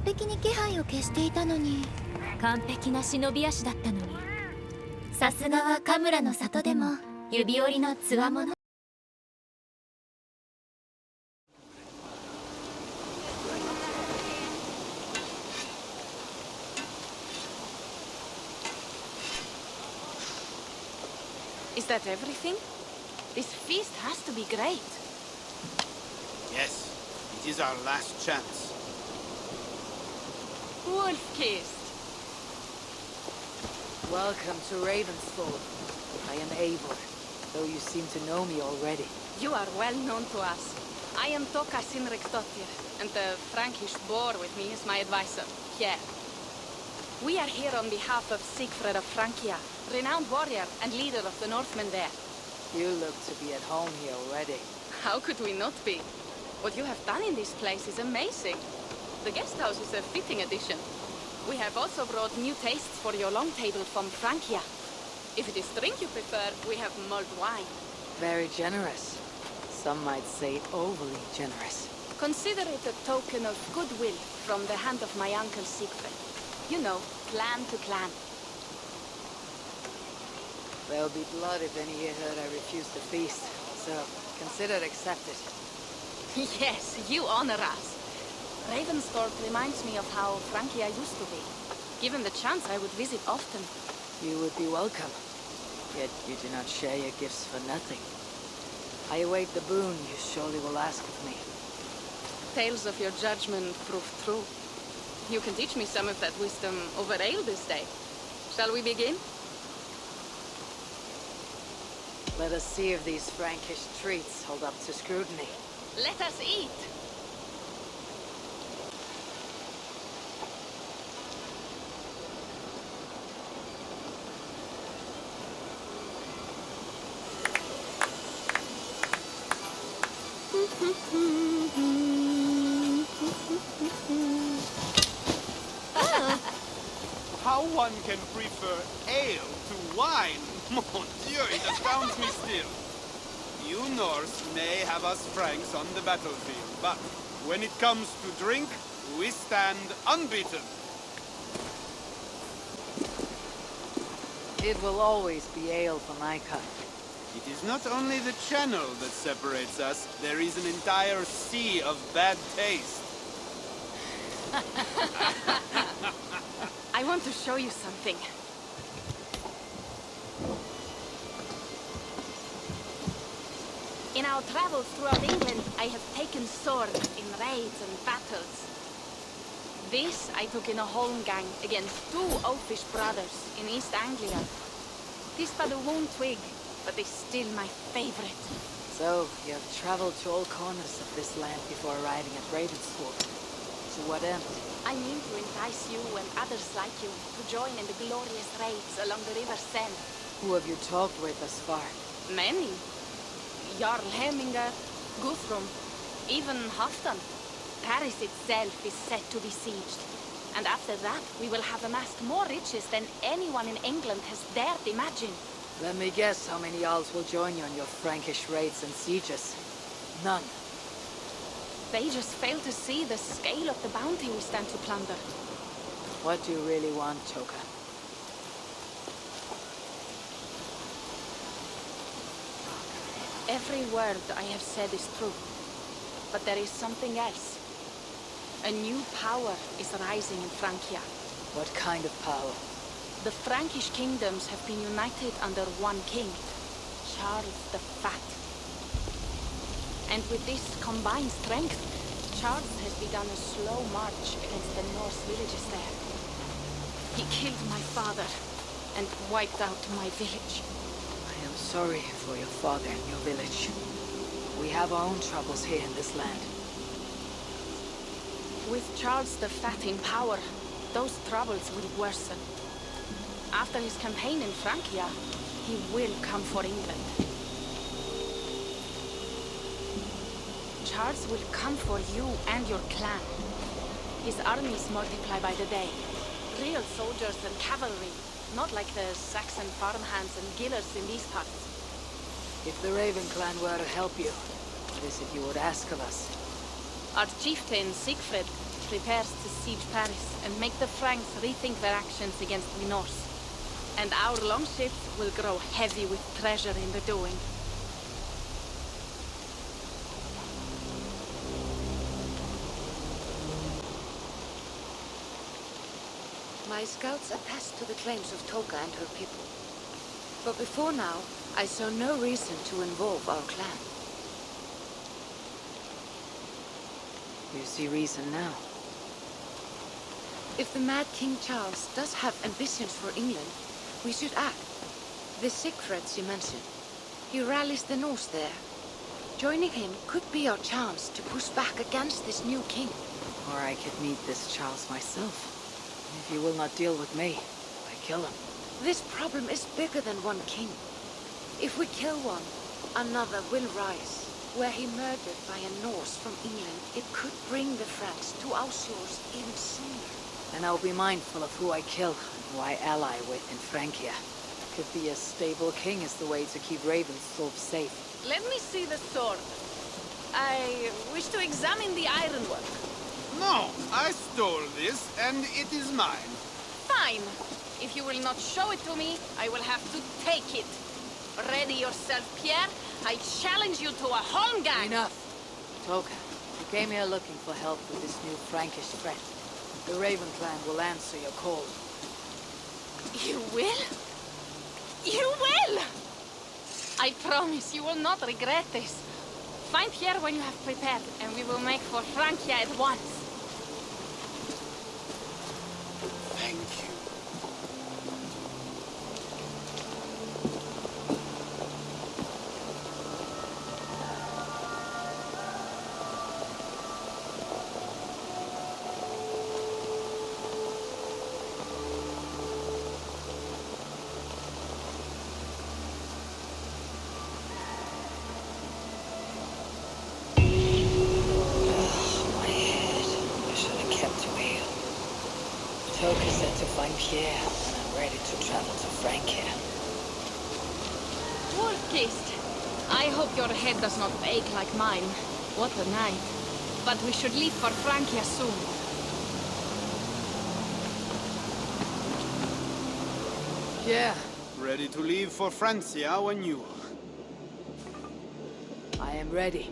璧に気配を消していたのに。完璧な忍び足だったのに。さすがはカムラの里でも指折りの強者。Is that everything? This feast has to be great. Yes, it is our last chance. Wolf-kissed. Welcome to Ravensfall. I am Eivor, though you seem to know me already. You are well known to us. I am Ökassinrikdottir, and the Frankish boar with me is my advisor, Pierre. We are here on behalf of Siegfried of Francia, renowned warrior and leader of the Northmen there. You look to be at home here already. How could we not be? What you have done in this place is amazing. The guest house is a fitting addition. We have also brought new tastes for your long table from Francia. If it is drink you prefer, we have mulled wine. Very generous. Some might say overly generous. Consider it a token of goodwill from the hand of my uncle Siegfried. You know, clan to clan. There'll be blood if any hear that I refuse to feast, so consider it accepted. Yes, you honor us. Ravensthorpe reminds me of how Francia used to be. Given the chance, I would visit often. You would be welcome. Yet you do not share your gifts for nothing. I await the boon you surely will ask of me. Tales of your judgment prove true. You can teach me some of that wisdom over ale this day. Shall we begin? Let us see if these Frankish treats hold up to scrutiny. Let us eat! How one can prefer ale to wine? Mon Dieu, it astounds me still. You Norse may have us Franks on the battlefield, but when it comes to drink, we stand unbeaten. It will always be ale for my kind. It is not only the channel that separates us, there is an entire sea of bad taste. I want to show you something. In our travels throughout England, I have taken swords in raids and battles. This I took in a holmgang against 2 oafish brothers in East Anglia. This but a wound twig, but is still my favorite. So, you have traveled to all corners of this land before arriving at Ravensford. To what end? I mean to entice you and others like you to join in the glorious raids along the River Seine. Who have you talked with thus far? Many. Jarl Heminger, Guthrum, even Halfdan. Paris itself is set to be sieged. And after that, we will have amassed more riches than anyone in England has dared imagine. Let me guess how many Jarls will join you on your Frankish raids and sieges. None. They just fail to see the scale of the bounty we stand to plunder. What do you really want, Toka? Every word I have said is true. But there is something else. A new power is rising in Francia. What kind of power? The Frankish kingdoms have been united under one king, Charles the Fat. And with this combined strength, Charles has begun a slow march against the Norse villages there. He killed my father and wiped out my village. I am sorry for your father and your village. We have our own troubles here in this land. With Charles the Fat in power, those troubles will worsen. After his campaign in Francia, he will come for England. Charles will come for you and your clan. His armies multiply by the day. Real soldiers and cavalry, not like the Saxon farmhands and gillers in these parts. If the Raven clan were to help you, what is it you would ask of us? Our chieftain, Siegfried, prepares to siege Paris and make the Franks rethink their actions against the Norse. And our longships will grow heavy with treasure in the doing. My scouts attest to the claims of Toka and her people. But before now, I saw no reason to involve our clan. You see reason now. If the Mad King Charles does have ambitions for England, we should act. The Siegfrieds you mentioned, he rallies the Norse there. Joining him could be our chance to push back against this new king. Or I could meet this Charles myself. If he will not deal with me, I kill him. This problem is bigger than one king. If we kill one, another will rise. Were he murdered by a Norse from England, it could bring the Franks to our shores even sooner. And I'll be mindful of who I kill and who I ally with in Francia. Could be a stable king is the way to keep Ravensthorpe safe. Let me see the sword. I wish to examine the ironwork. No, I stole this, and it is mine. Fine. If you will not show it to me, I will have to take it. Ready yourself, Pierre. I challenge you to a holmgang. Enough! Toka, you came here looking for help with this new Frankish threat. The Raven clan will answer your call. You will? You will! I promise you will not regret this. Find Pierre when you have prepared, and we will make for Francia at once. Thank you. Toka said to find Pierre, and I'm ready to travel to Francia. Wolfkist, I hope your head does not ache like mine. What a night. But we should leave for Francia soon. Yeah, Ready to leave for Francia when you are. I am ready.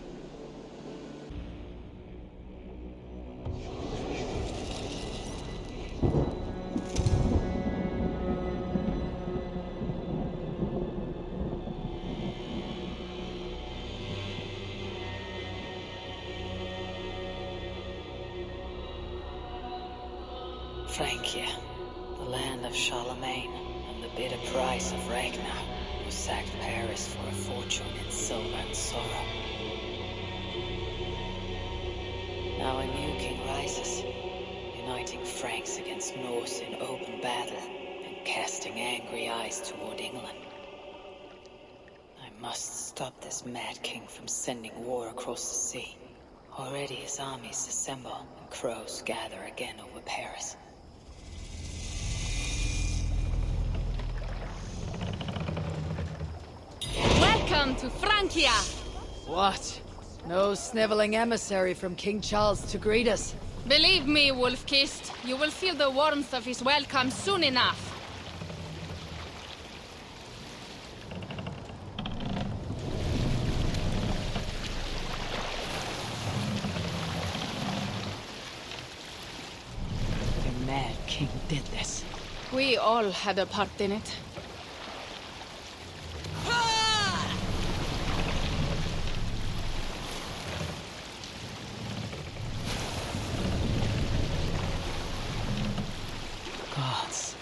Francia, the land of Charlemagne, and the bitter price of Ragnar, who sacked Paris for a fortune in silver and sorrow. Now a new king rises, uniting Franks against Norse in open battle, and casting angry eyes toward England. I must stop this mad king from sending war across the sea. Already his armies assemble, and crows gather again over Paris. Welcome to Francia! What? No sniveling emissary from King Charles to greet us? Believe me, Wolfkist, you will feel the warmth of his welcome soon enough. The mad king did this. We all had a part in it. Gods.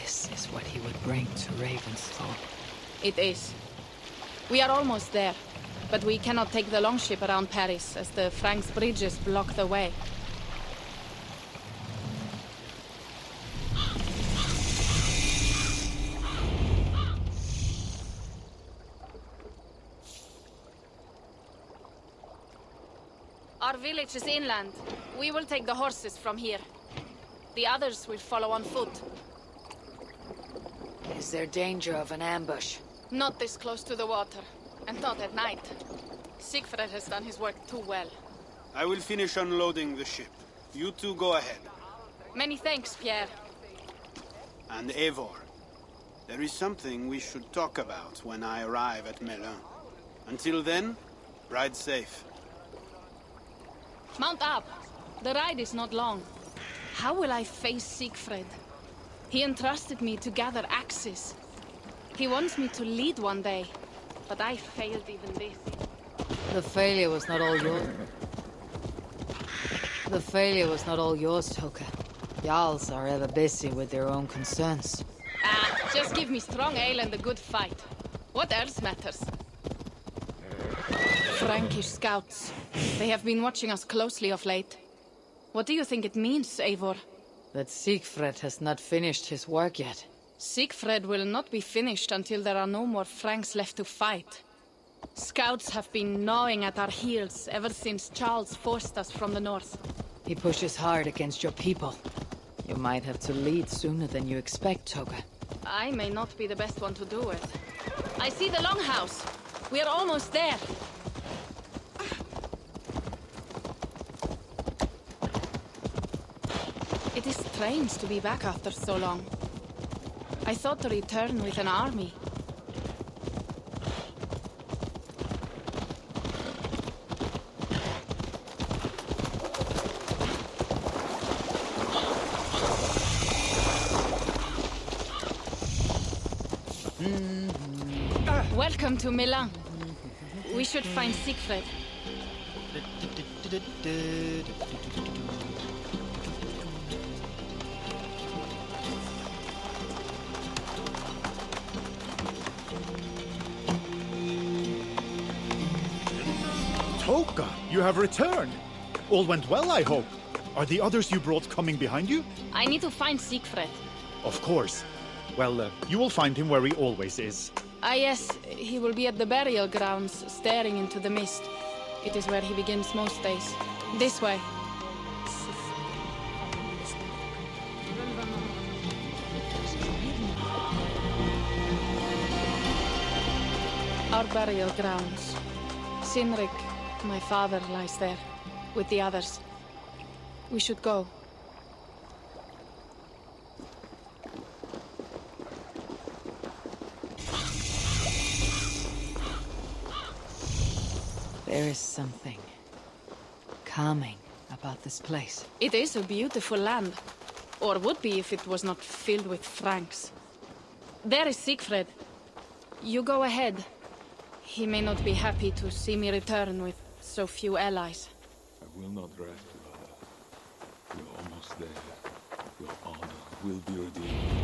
This is what he would bring to Ravensthorpe. It is. We are almost there, but we cannot take the longship around Paris as the Franks' bridges block the way. Our village is inland. We will take the horses from here. The others will follow on foot. Is there danger of an ambush? Not this close to the water, and not at night. Siegfried has done his work too well. I will finish unloading the ship. You two go ahead. Many thanks, Pierre. And Eivor, there is something we should talk about when I arrive at Melun. Until then, ride safe. Mount up. The ride is not long. How will I face Siegfried? He entrusted me to gather axes. He wants me to lead one day, but I failed even this. The failure was not all yours. The failure was not all yours, Toka. Jarls are ever busy with their own concerns. Just give me strong ale and a good fight. What else matters? Frankish scouts. They have been watching us closely of late. What do you think it means, Eivor? That Siegfried has not finished his work yet. Siegfried will not be finished until there are no more Franks left to fight. Scouts have been gnawing at our heels ever since Charles forced us from the north. He pushes hard against your people. You might have to lead sooner than you expect, Toga. I may not be the best one to do it. I see the longhouse. We are almost there. It is strange to be back after so long. I thought to return with an army. Welcome to Milan. We should find Siegfried. Toka, you have returned. All went well, I hope. Are the others you brought coming behind you? I need to find Siegfried. Of course. Well, you will find him where he always is. Ah yes, he will be at the burial grounds, staring into the mist. It is where he begins most days. This way. Our burial grounds. Sinrik, my father, lies there, with the others. We should go. There is something calming about this place. It is a beautiful land. Or would be if it was not filled with Franks. There is Siegfried. You go ahead. He may not be happy to see me return with so few allies. I will not rest, Valhalla. We're almost there. Your honor will be redeemed.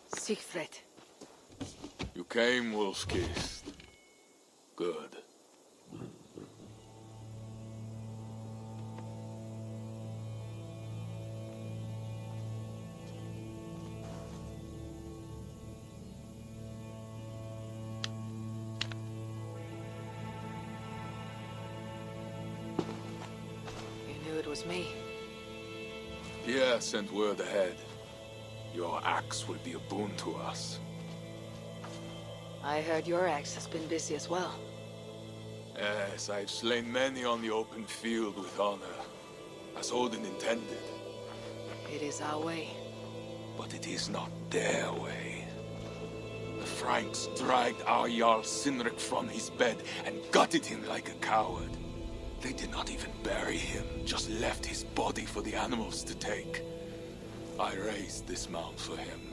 Siegfried. You came, wolf-kissed. Good. You knew it was me. Pierre sent word ahead. Your axe will be a boon to us. I heard your axe has been busy as well. Yes, I've slain many on the open field with honor, as Odin intended. It is our way. But it is not their way. The Franks dragged our Jarl Sinrik from his bed and gutted him like a coward. They did not even bury him, just left his body for the animals to take. I raised this mound for him.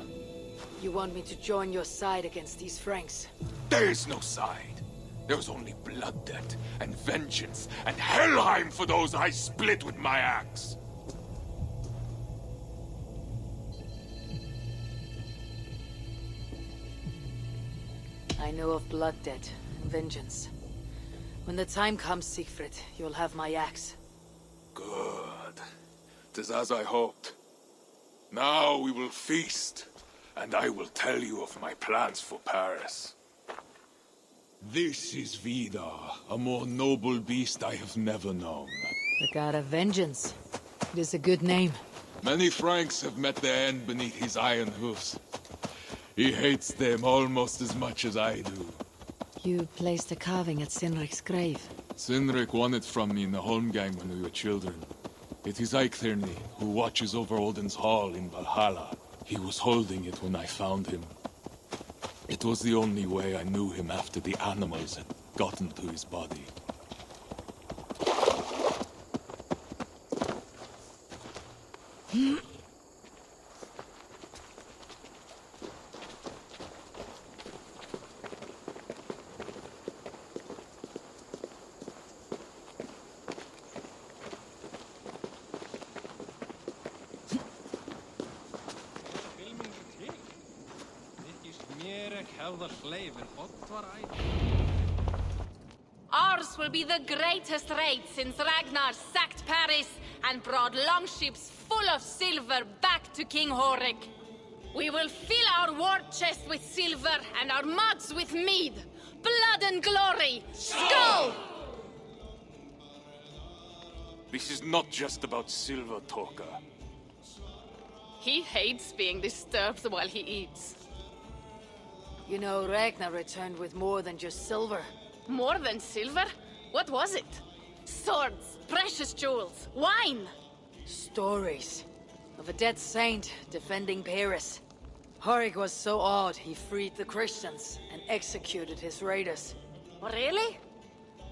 You want me to join your side against these Franks? There is no side. There is only blood debt and vengeance and Helheim for those I split with my axe. I know of blood debt and vengeance. When the time comes, Siegfried, you'll have my axe. Good. 'Tis as I hoped. Now we will feast. and I will tell you of my plans for Paris. This is Vidar, a more noble beast I have never known. The god of vengeance. It is a good name. Many Franks have met their end beneath his iron hoofs. He hates them almost as much as I do. You placed a carving at Sinric's grave. Sinric won it from me in the Holmgang when we were children. It is Eikthirni, who watches over Odin's hall in Valhalla. He was holding it when I found him. It was the only way I knew him after the animals had gotten to his body. Ours will be the greatest raid since Ragnar sacked Paris and brought longships full of silver back to King Horik. We will fill our war chest with silver and our mugs with mead. Blood and glory! Skull! This is not just about silver, Toka. He hates being disturbed while he eats. You know, Ragnar returned with more than just silver. More than silver? What was it? Swords, precious jewels, wine! Stories of a dead saint defending Paris. Horik was so awed he freed the Christians and executed his raiders. Really?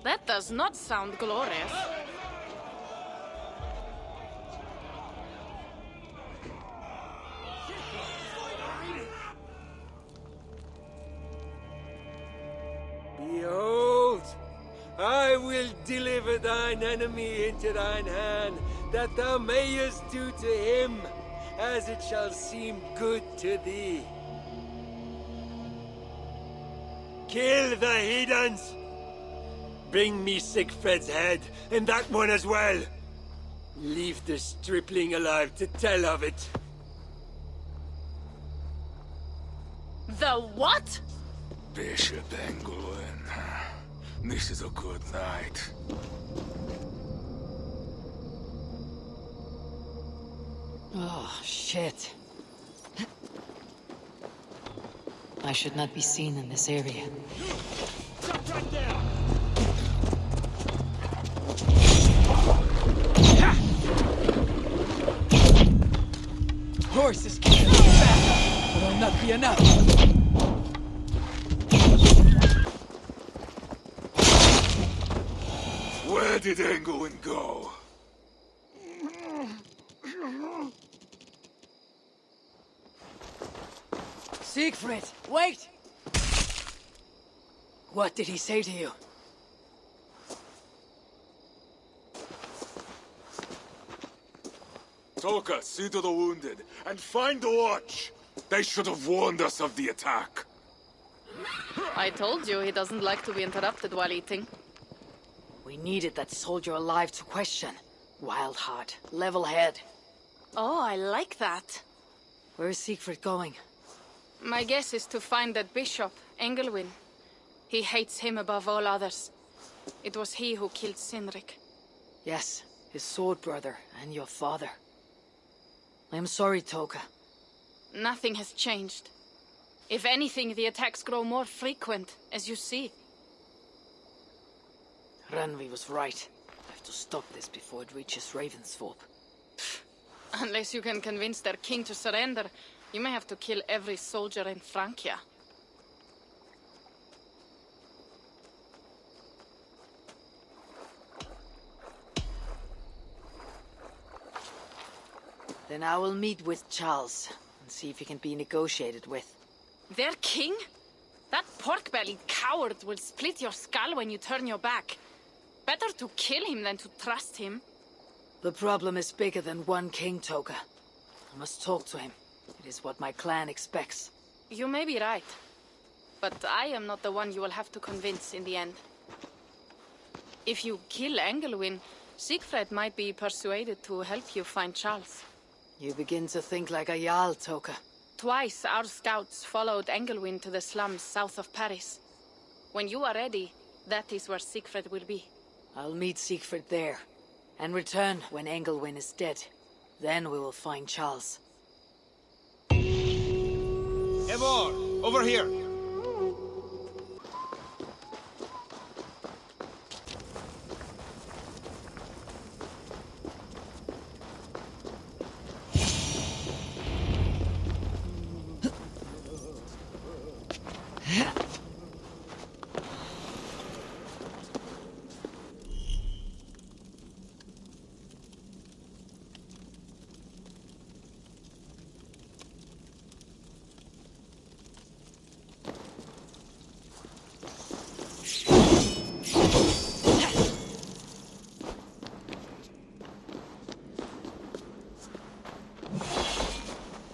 That does not sound glorious. Behold, I will deliver thine enemy into thine hand, that thou mayest do to him as it shall seem good to thee. Kill the heathens! Bring me Siegfried's head, and that one as well. Leave the stripling alive to tell of it. The what? Bishop Engelwin. This is a good night. Oh, shit. I should not be seen in this area. Jump right down! Horses can't be fast, but will not be enough. Where did Engelwin go? Siegfried, wait! What did he say to you? Toka, see to the wounded, and find the watch! They should have warned us of the attack. I told you he doesn't like to be interrupted while eating. We needed that soldier alive to question. Wild heart, level head. Oh, I like that. Where is Siegfried going? My guess is to find that bishop, Engelwin. He hates him above all others. It was he who killed Sinric. Yes, his sword brother and your father. I am sorry, Toka. Nothing has changed. If anything, the attacks grow more frequent, as you see. Randvi was right. I have to stop this before it reaches Ravensthorpe. Unless you can convince their king to surrender, you may have to kill every soldier in Francia. Then I will meet with Charles and see if he can be negotiated with. Their king? That pork-bellied coward will split your skull when you turn your back. Better to kill him than to trust him. The problem is bigger than one king, Toka. I must talk to him. It is what my clan expects. You may be right. But I am not the one you will have to convince in the end. If you kill Engelwin, Siegfried might be persuaded to help you find Charles. You begin to think like a Jarl, Toka. Twice our scouts followed Engelwin to the slums south of Paris. When you are ready, that is where Siegfried will be. I'll meet Siegfried there, and return when Engelwin is dead. Then we will find Charles. Eivor, over here.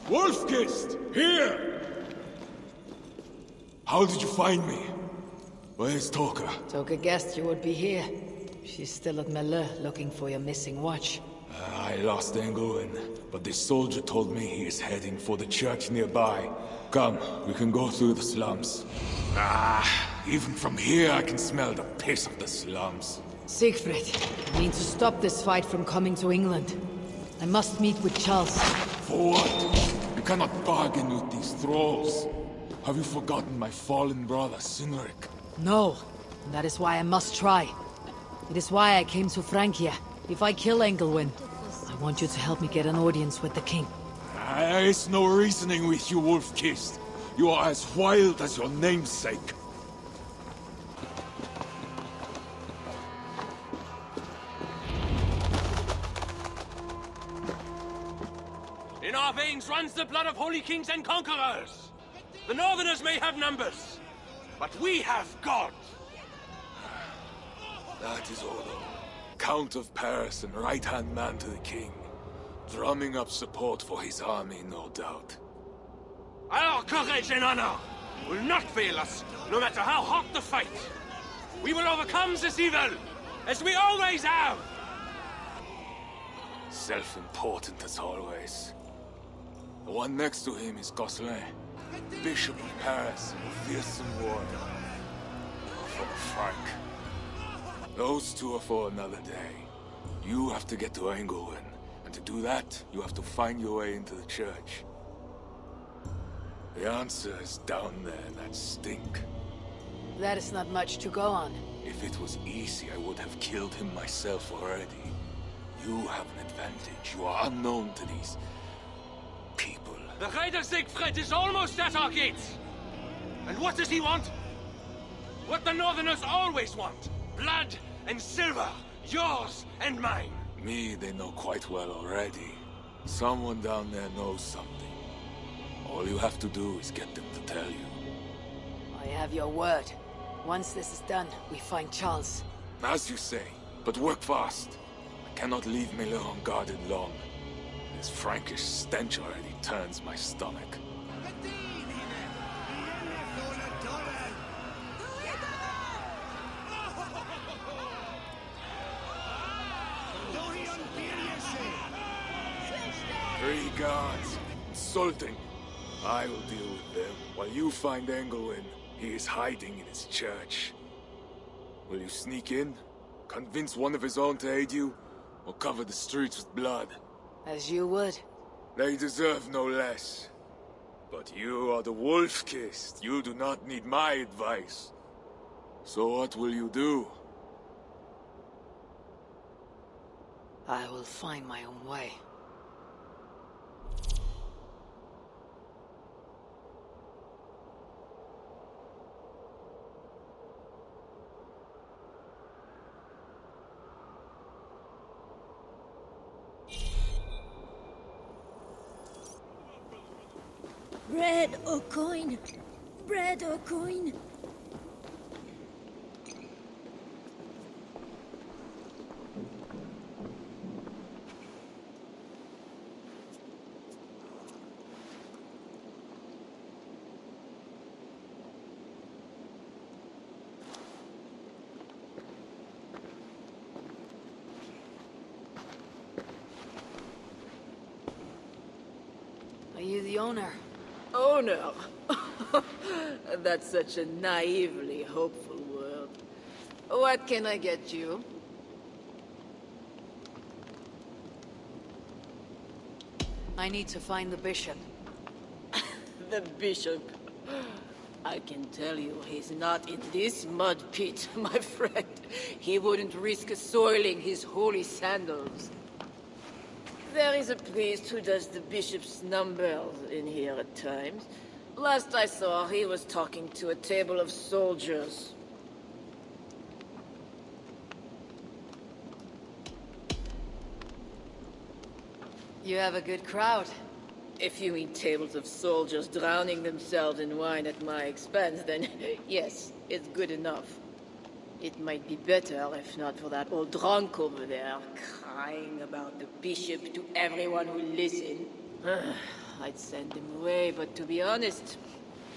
Wolfkist! Here! How did you find me? Where's Toka? Toka guessed you would be here. She's still at Melle looking for your missing watch. I lost Engelwin, but this soldier told me he is heading for the church nearby. Come, we can go through the slums. Even from here I can smell the piss of the slums. Siegfried, I need to stop this fight from coming to England. I must meet with Charles. For what? You cannot bargain with these thralls. Have you forgotten my fallen brother, Cynric? No, and that is why I must try. It is why I came to Francia. If I kill Engelwin, I want you to help me get an audience with the king. There is no reasoning with you, Wolf-Kissed. You are as wild as your namesake. In our veins runs the blood of holy kings and conquerors. The Northerners may have numbers, but we have God. That is Odo, Count of Paris and right-hand man to the king. Drumming up support for his army, no doubt. Our courage and honor will not fail us, no matter how hot the fight. We will overcome this evil, as we always have. Self-important as always. The one next to him is Gosselin, Bishop of Paris and a fearsome warrior. For the Frank. Those two are for another day. You have to get to Engelwin, and to do that, you have to find your way into the church. The answer is down there in that stink. That is not much to go on. If it was easy, I would have killed him myself already. You have an advantage. You are unknown to these people. The Raider Siegfried is almost at our gates. And what does he want? What the Northerners always want. Blood and silver. Yours and mine. Me, they know quite well already. Someone down there knows something. All you have to do is get them to tell you. I have your word. Once this is done, we find Charles. As you say, but work fast. I cannot leave Miller unguarded long. This Frankish stench already turns my stomach. Three guards. Insulting. I will deal with them, while you find Engelwin. He is hiding in his church. Will you sneak in? Convince one of his own to aid you? Or cover the streets with blood? As you would. They deserve no less. But you are the Wolf-Kissed. You do not need my advice. So what will you do? I will find my own way. Bread or coin? Bread or coin? Are you the owner? Owner. That's such a naively hopeful word. What can I get you? I need to find the bishop. The bishop. I can tell you he's not in this mud pit, my friend. He wouldn't risk soiling his holy sandals. There is a priest who does the bishop's numbers in here at times. Last I saw, he was talking to a table of soldiers. You have a good crowd. If you mean tables of soldiers drowning themselves in wine at my expense, then yes, it's good enough. It might be better if not for that old drunk over there, crying about the bishop to everyone who listens. I'd send him away, but to be honest,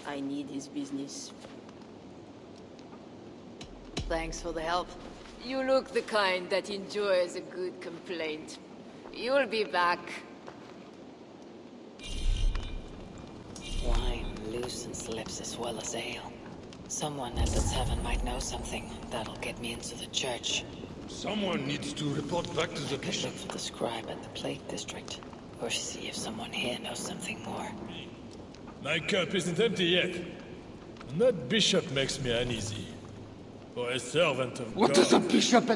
I need his business. Thanks for the help. You look the kind that enjoys a good complaint. You'll be back. Wine loosens lips as well as ale. Someone at the tavern might know something that'll get me into the church. Someone needs to report back to the Could bishop. look for the scribe at the Plague District, or see if someone here knows something more. My cup isn't empty yet. And that bishop makes me uneasy. For a servant of What God. does the bishop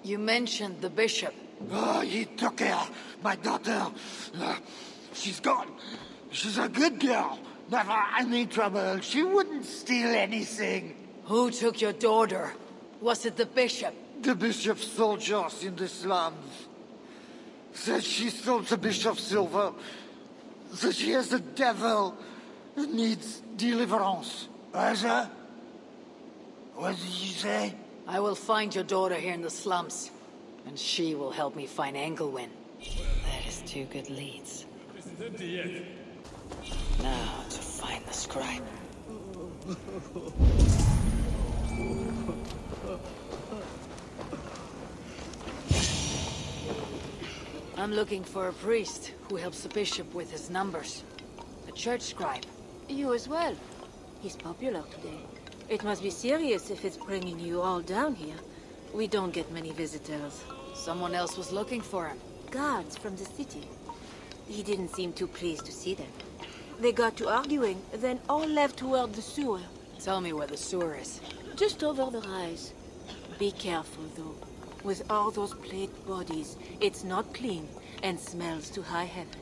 You mentioned the bishop. Oh, he took her, my daughter. She's gone. She's a good girl. Never any trouble. She wouldn't steal anything. Who took your daughter? Was it the bishop? The bishop's soldiers in the slums. Said she stole the bishop's silver. Said she has the devil and needs deliverance. What did you say? I will find your daughter here in the slums, and she will help me find Engelwin. That is two good leads. Isn't empty yet. Now to find the scribe. I'm looking for a priest who helps the bishop with his numbers. A church scribe. You as well. He's popular today. It must be serious if it's bringing you all down here. We don't get many visitors. Someone else was looking for him. Guards from the city. He didn't seem too pleased to see them. They got to arguing, then all left toward the sewer. Tell me where the sewer is. Just over the rise. Be careful, though. With all those plagued bodies, it's not clean and smells to high heaven.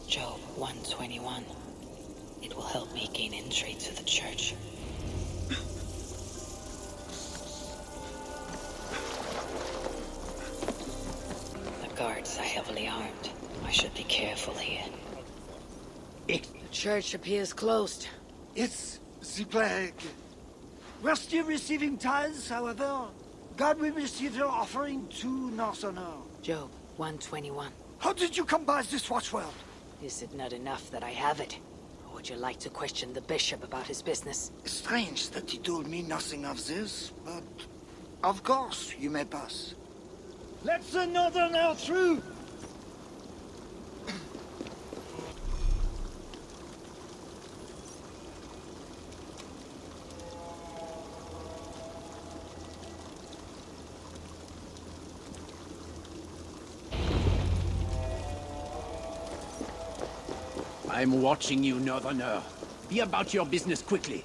Job 121. It will help me gain entry to the church. The guards are heavily armed. I should be careful here. The church appears closed. It's the plague. We're still receiving tithes, however. God will receive your offering to Northerner. Job 121. How did you come by this watchword? Is it not enough that I have it? Or would you like to question the bishop about his business? Strange that he told me nothing of this, but of course you may pass. Let the Northerner through! I'm watching you, Northerner. Be about your business quickly.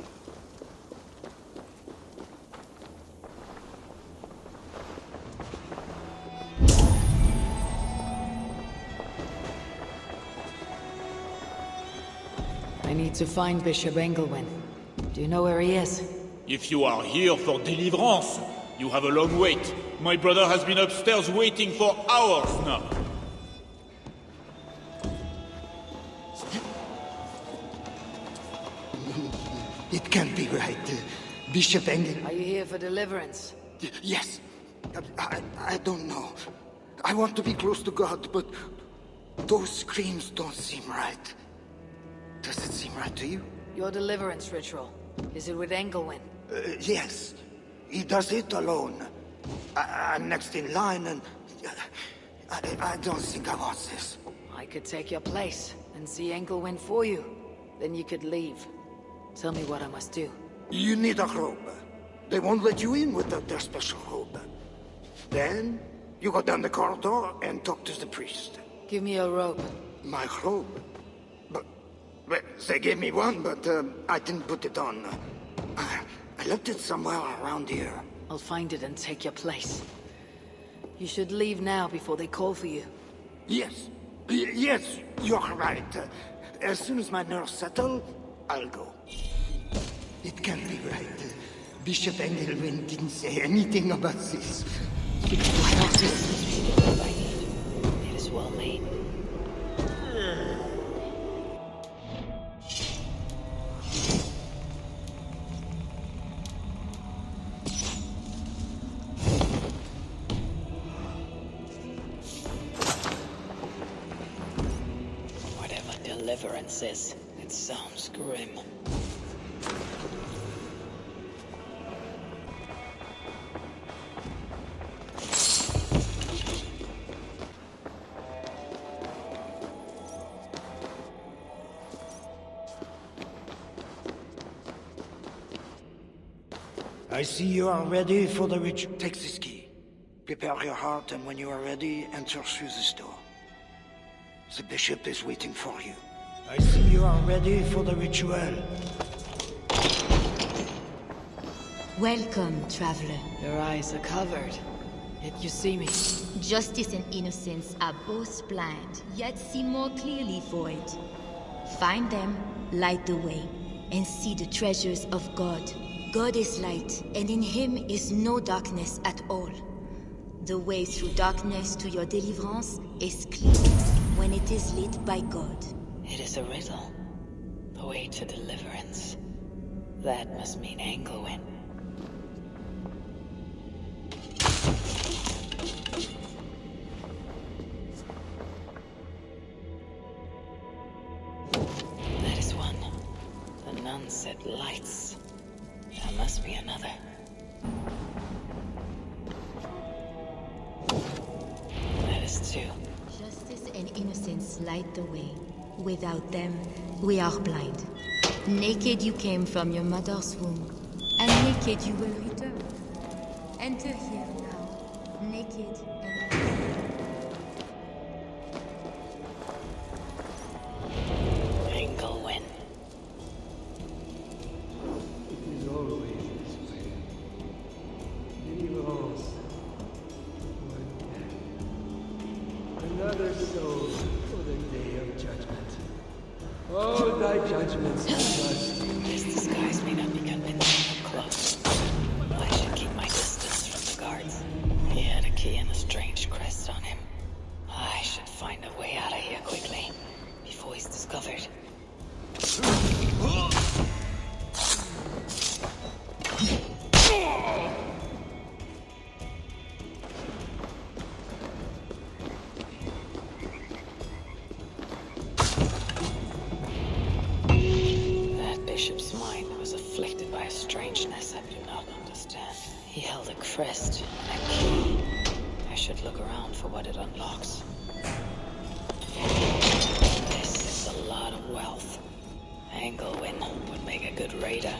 I need to find Bishop Engelwin. Do you know where he is? If you are here for deliverance, you have a long wait. My brother has been upstairs waiting for hours now. It can't be right. Bishop Engel... Are you here for deliverance? Yes. I don't know. I want to be close to God, but those screams don't seem right. Does it seem right to you? Your deliverance ritual. Is it with Engelwin? Yes. He does it alone. I'm next in line, and I don't think I want this. I could take your place and see Engelwin for you. Then you could leave. Tell me what I must do. You need a robe. They won't let you in without their special robe. Then, you go down the corridor and talk to the priest. Give me a robe. My robe? But they gave me one, but I didn't put it on. I left it somewhere around here. I'll find it and take your place. You should leave now before they call for you. Yes. Yes, you're right. As soon as my nerves settle, I'll go. It can't be right. Bishop Engelwin didn't say anything about this. It is well made. Whatever deliverance is, it sounds grim. I see you are ready for the ritual. Take this key. Prepare your heart, and when you are ready, enter through this door. The bishop is waiting for you. I see you are ready for the ritual. Welcome, traveler. Your eyes are covered, yet you see me. Justice and innocence are both blind, yet see more clearly for it. Find them, light the way, and see the treasures of God. God is light, and in him is no darkness at all. The way through darkness to your deliverance is clear when it is lit by God. It is a riddle. The way to deliverance. That must mean Engelwin. That is one. The nun said lights. There must be another. That is two. Justice and innocence light the way. Without them, we are blind. Naked you came from your mother's womb, and naked you will return. Enter here now, naked and Engelwin. It is always this way. Deliverance. Another soul for the day of judgment. Oh, thy judgments are just. This disguise may not be convincing up close. I should keep my distance from the guards. He had a key and a strange crest on him. I should find a way out of here quickly, before he's discovered. Bishop's mind was afflicted by a strangeness I do not understand. He held a crest and a key. I should look around for what it unlocks. This is a lot of wealth. Engelwin would make a good raider.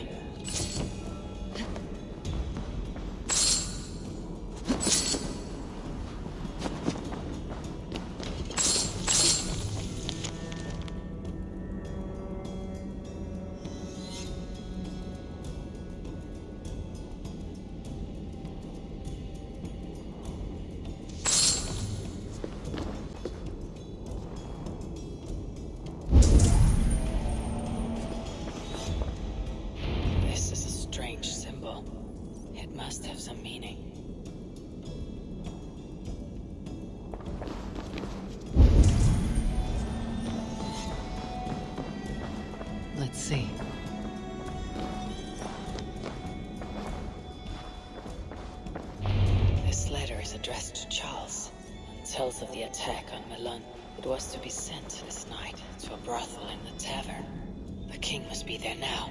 see. This letter is addressed to Charles and tells of the attack on Milan. It was to be sent this night to a brothel in the tavern. The king must be there now.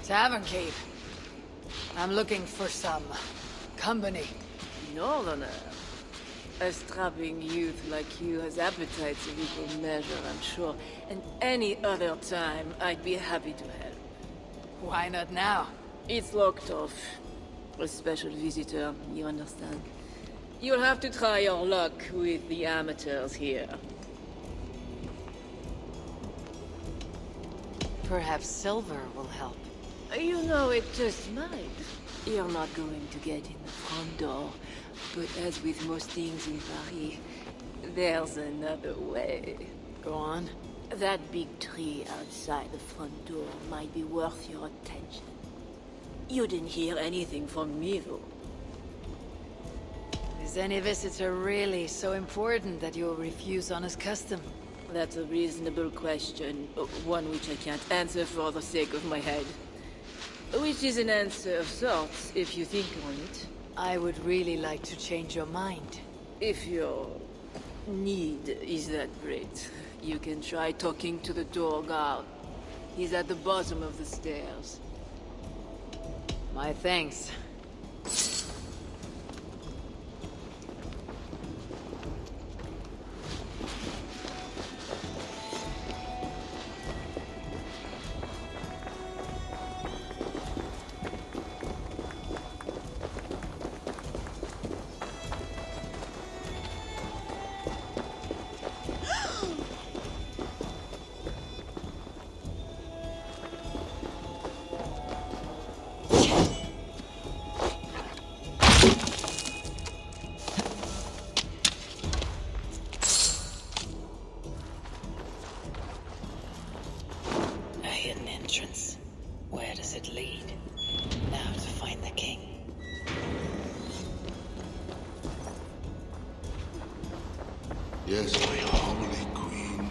Tavern keep. I'm looking for some company. Northerner. A strapping youth like you has appetites of equal measure, I'm sure. And any other time, I'd be happy to help. Why not now? It's locked off. A special visitor, you understand? You'll have to try your luck with the amateurs here. Perhaps silver will help. You know, it just might. You're not going to get in the front door. But as with most things in Paris, there's another way. Go on. That big tree outside the front door might be worth your attention. You didn't hear anything from me, though. Is any visitor really so important that you'll refuse honest custom? That's a reasonable question. One which I can't answer for the sake of my head. Which is an answer of sorts, if you think on it. I would really like to change your mind. If your need is that great, you can try talking to the door guard. He's at the bottom of the stairs. My thanks. Where does it lead? Now to find the king. Yes, my holy queen.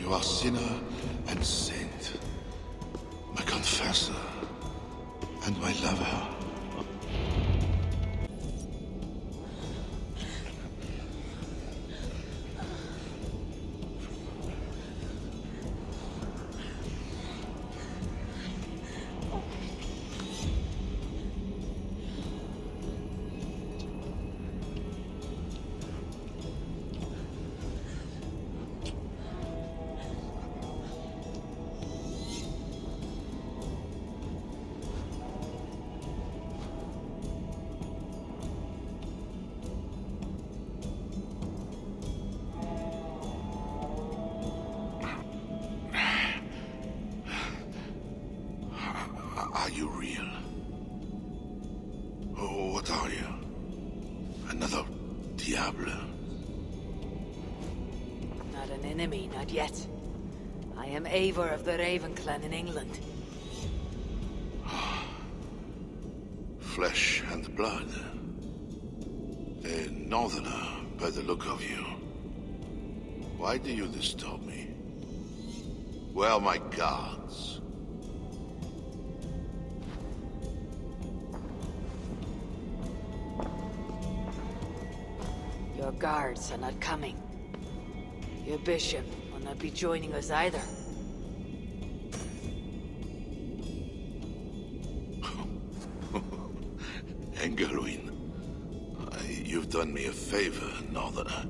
You are sinner and saint. My confessor and my lover. Are you real? Oh, what are you? Another Diablo? Not an enemy, not yet. I am Eivor of the Raven clan in England. Flesh and blood. A northerner, by the look of you. Why do you disturb me? Where are my guards? Your guards are not coming. Your bishop will not be joining us either. Engelwin, you've done me a favor, Northerner,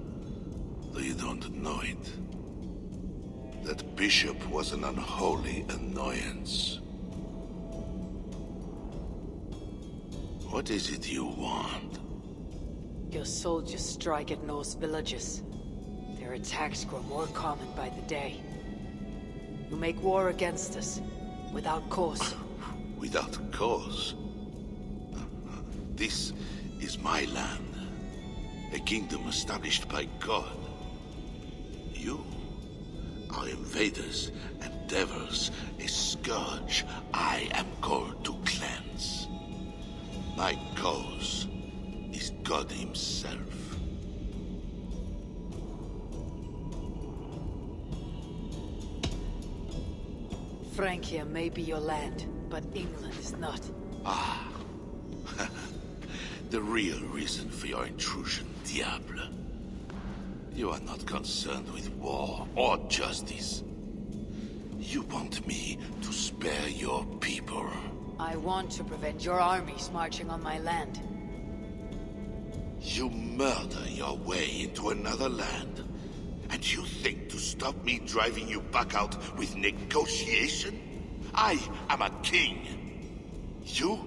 though you don't know it. That bishop was an unholy annoyance. What is it you want? Your soldiers strike at Norse villages. Their attacks grow more common by the day. You make war against us, without cause. Without cause? This is my land. A kingdom established by God. You are invaders and devils, a scourge I am called to cleanse. My cause is God himself. Francia may be your land, but England is not. Ah. The real reason for your intrusion, Diable. You are not concerned with war or justice. You want me to spare your people. I want to prevent your armies marching on my land. You murder your way into another land, and you think to stop me driving you back out with negotiation? I am a king. You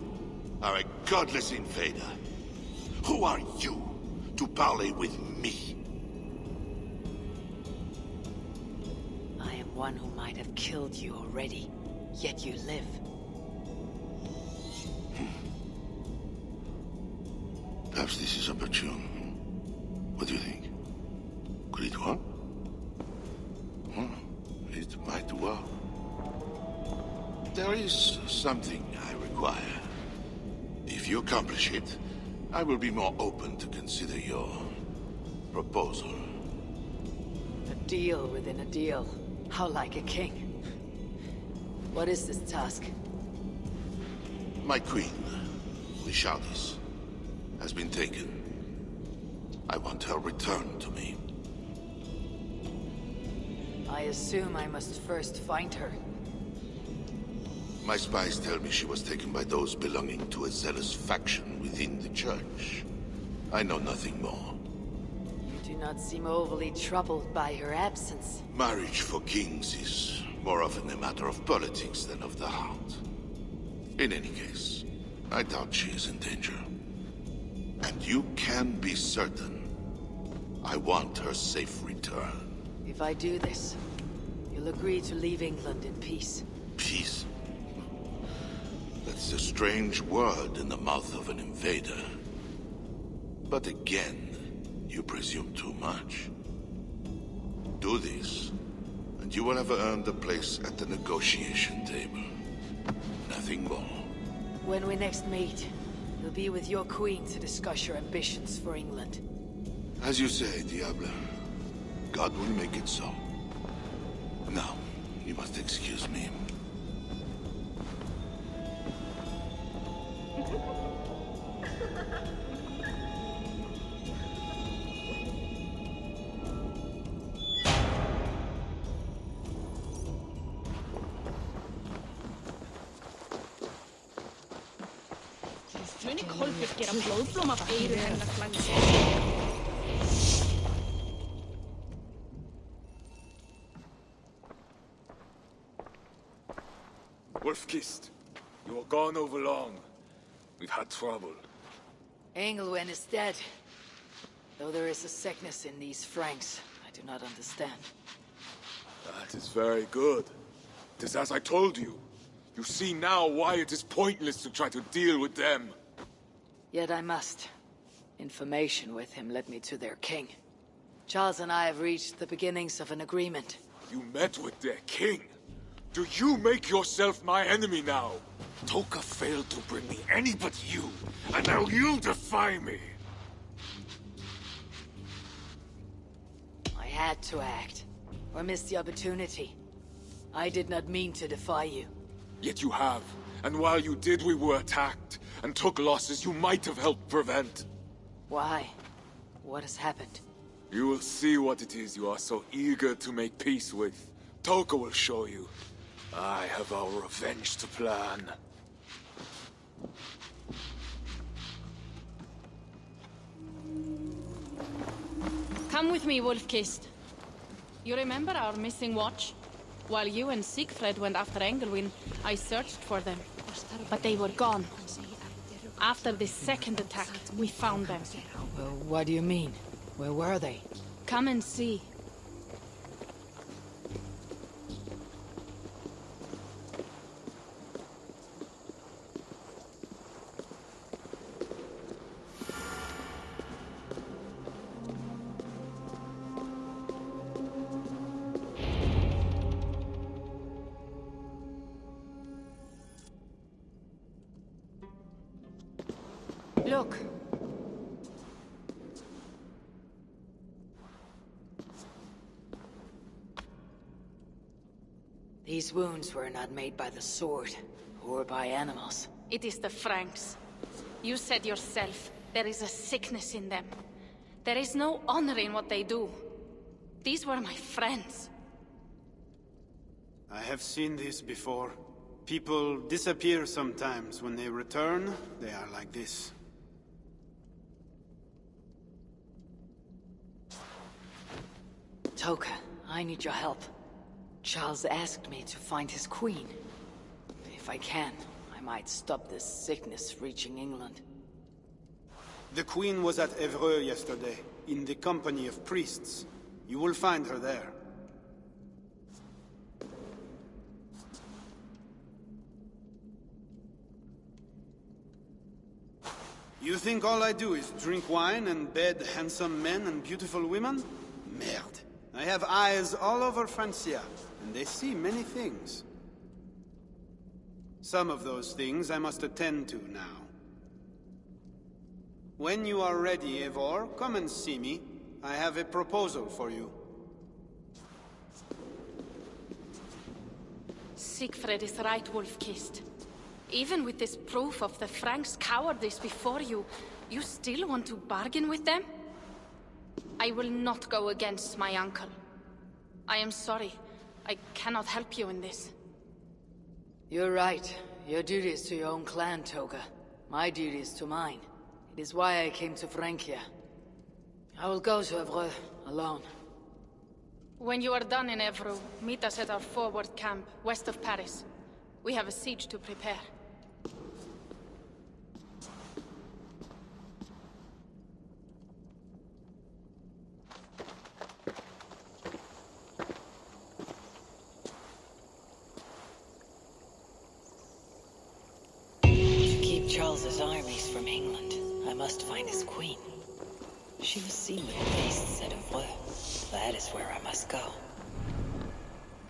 are a godless invader. Who are you to parley with me? I am one who might have killed you already, yet you live. Perhaps this is opportune. What do you think? Could it work? It might work. There is something I require. If you accomplish it, I will be more open to consider your proposal. A deal within a deal. How like a king. What is this task? My queen, Lishardis, has been taken. I want her returned to me. I assume I must first find her. My spies tell me she was taken by those belonging to a zealous faction within the church. I know nothing more. You do not seem overly troubled by her absence. Marriage for kings is more often a matter of politics than of the heart. In any case, I doubt she is in danger. And you can be certain I want her safe return. If I do this, you'll agree to leave England in peace. Peace? That's a strange word in the mouth of an invader. But again, you presume too much. Do this, and you will have earned a place at the negotiation table. Nothing more. When we next meet, you'll be with your queen to discuss your ambitions for England. As you say, Diable. God will make it so. Now, you must excuse me. Wolfkist, you were gone over long. We've had trouble. Engelwen is dead. Though there is a sickness in these Franks, I do not understand. That is very good. It is as I told you. You see now why it is pointless to try to deal with them. Yet I must. Information with him led me to their king. Charles and I have reached the beginnings of an agreement. You met with their king? Do you make yourself my enemy now? Toka failed to bring me any but you, and now you defy me! I had to act, or miss the opportunity. I did not mean to defy you. Yet you have, and while you did, we were attacked, and took losses you might have helped prevent. Why? What has happened? You will see what it is you are so eager to make peace with. Toka will show you. I have our revenge to plan. Come with me, Wolfkist. You remember our missing watch? While you and Siegfried went after Engelwin, I searched for them. But they were gone. After the second attack, we found them. What do you mean? Where were they? Come and see. Look. These wounds were not made by the sword, or by animals. It is the Franks. You said yourself, there is a sickness in them. There is no honor in what they do. These were my friends. I have seen this before. People disappear sometimes. When they return, they are like this. Toka, I need your help. Charles asked me to find his queen. If I can, I might stop this sickness reaching England. The queen was at Evreux yesterday, in the company of priests. You will find her there. You think all I do is drink wine and bed handsome men and beautiful women? Merde. I have eyes all over Francia, and they see many things. Some of those things I must attend to now. When you are ready, Eivor, come and see me. I have a proposal for you. Siegfried is right, Wolf-Kissed. Even with this proof of the Franks' cowardice before you, you still want to bargain with them? I will not go against my uncle. I am sorry. I cannot help you in this. You're right. Your duty is to your own clan, Toga. My duty is to mine. It is why I came to Francia. I will go to Evreux, alone. When you are done in Evreux, meet us at our forward camp, west of Paris. We have a siege to prepare. To keep Charles's armies from England, I must find his queen. She was seen with priests at Evreux. That is where I must go.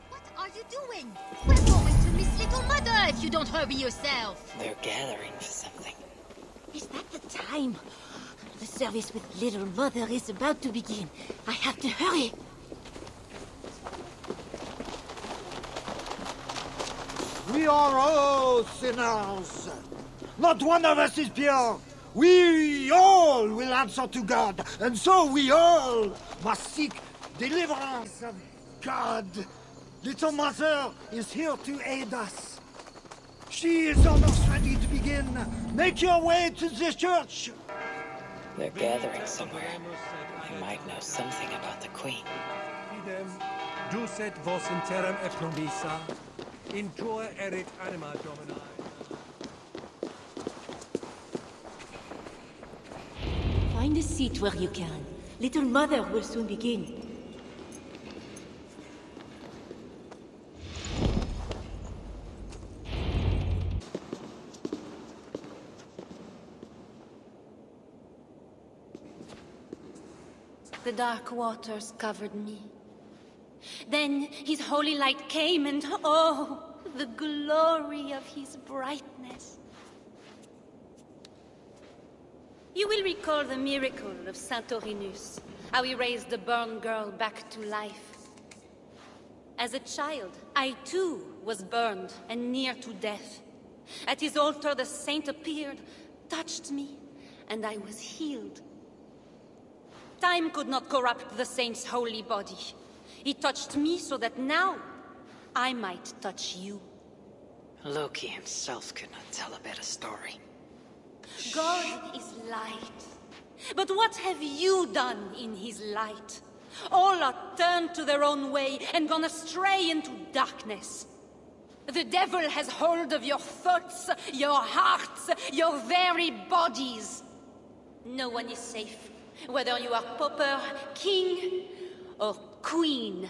What are you doing? We're going to miss Little Mother if you don't hurry yourself. They're gathering for something. Is that the time? The service with Little Mother is about to begin. I have to hurry. We are all sinners. Not one of us is pure. We all will answer to God, and so we all must seek deliverance of God. Little Mother is here to aid us. She is almost ready to begin. Make your way to the church. They're gathering somewhere. I might know something about the queen. Idem, ducet vos interim et nobisa, in tua erit anima domini. Find a seat where you can. Little Mother will soon begin. The dark waters covered me. Then his holy light came, and oh, the glory of his brightness. You will recall the miracle of Saint Orinus, how he raised the burned girl back to life. As a child, I too was burned and near to death. At his altar the saint appeared, touched me, and I was healed. Time could not corrupt the saint's holy body. He touched me so that now I might touch you. Loki himself could not tell a better story. God is light. But what have you done in his light? All are turned to their own way and gone astray into darkness. The devil has hold of your thoughts, your hearts, your very bodies. No one is safe, whether you are pauper, king, or queen.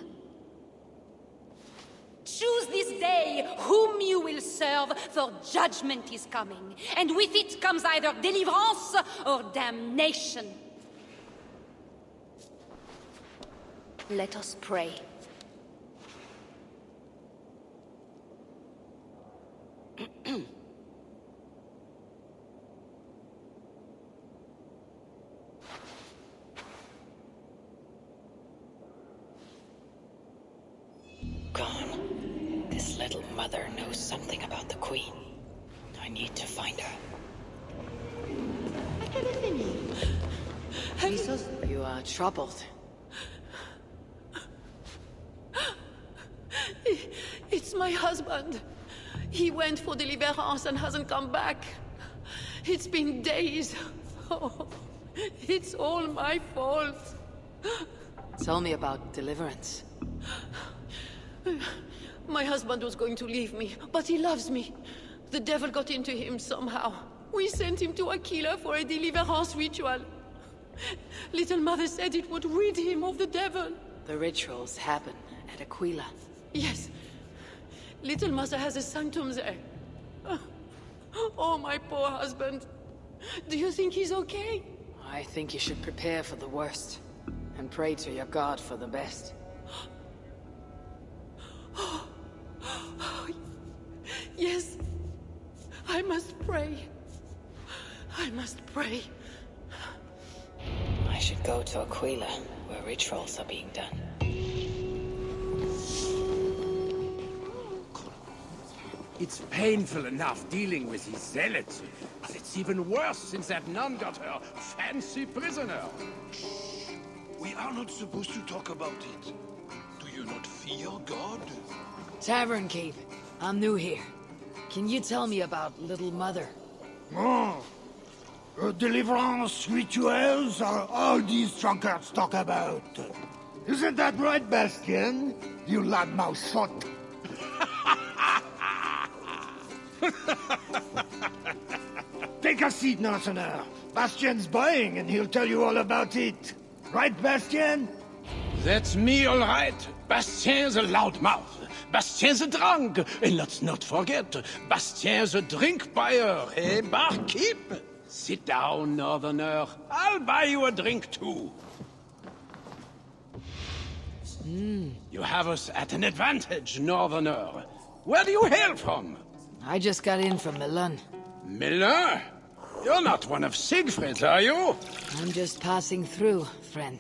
Choose this day whom you will serve, for judgment is coming, and with it comes either deliverance or damnation. Let us pray. Little Mother knows something about the Queen. I need to find her. You are troubled. It's my husband. He went for deliverance and hasn't come back. It's been days. Oh, it's all my fault. Tell me about deliverance. My husband was going to leave me, but he loves me. The devil got into him somehow. We sent him to Aquila for a deliverance ritual. Little Mother said it would rid him of the devil. The rituals happen at Aquila. Yes. Little Mother has a sanctum there. Oh, my poor husband. Do you think he's okay? I think you should prepare for the worst and pray to your God for the best. Yes. I must pray. I must pray. I should go to Aquila, where rituals are being done. It's painful enough dealing with these zealots, but it's even worse since that nun got her fancy prisoner. We are not supposed to talk about it. Do you not fear God? Tavern Keep, I'm new here. Can you tell me about Little Mother? Oh, deliverance rituals are all these drunkards talk about. Isn't that right, Bastian? You loudmouth shot. Take a seat, Northerner. Bastian's buying, and he'll tell you all about it. Right, Bastian? That's me, all right. Bastien's a loudmouth. Bastien's a drunk. And let's not forget, Bastien's a drink buyer, eh, barkeep? Sit down, Northerner. I'll buy you a drink, too. You have us at an advantage, Northerner. Where do you hail from? I just got in from Milan. Milan? You're not one of Siegfried's, are you? I'm just passing through, friend.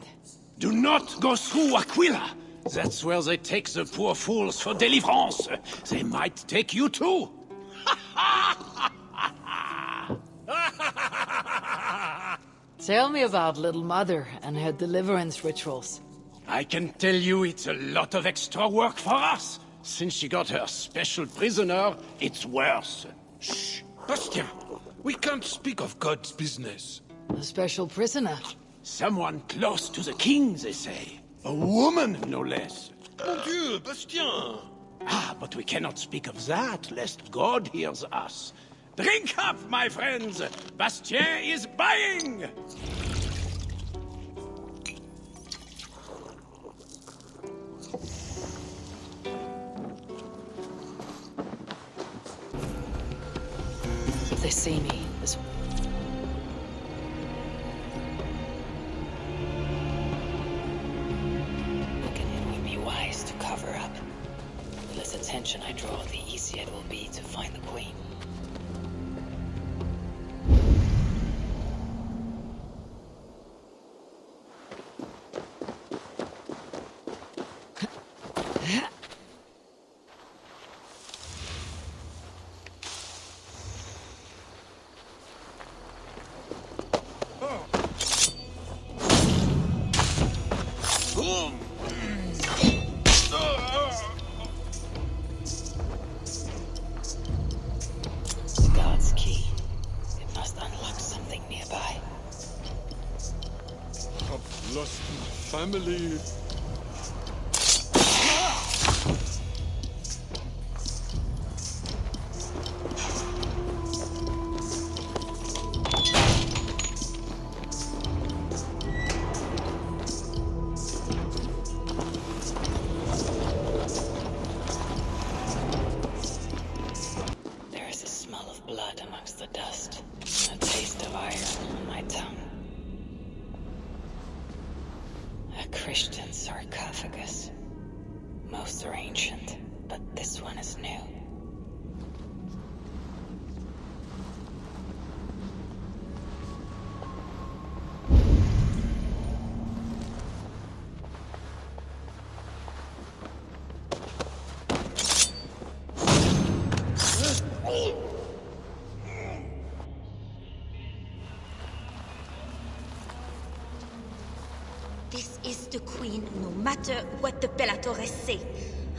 Do not go through Aquila. That's where they take the poor fools for deliverance. They might take you too. Tell me about Little Mother and her deliverance rituals. I can tell you it's a lot of extra work for us. Since she got her special prisoner, it's worse. Shh! Bastien! We can't speak of God's business. A special prisoner? Someone close to the king, they say. A woman, no less. Mon Dieu, Bastien! Ah, but we cannot speak of that, lest God hears us. Drink up, my friends! Bastien is buying! They see me. This... It would be wise to cover up. The less attention I draw, the easier it will be to find the Queen. God's key. It must unlock something nearby. I've lost my family. There is a smell of blood amongst the dust, a taste of iron on my tongue. A Christian sarcophagus. Most are ancient, but this one is new. This is the queen, no matter what the Bellatores say.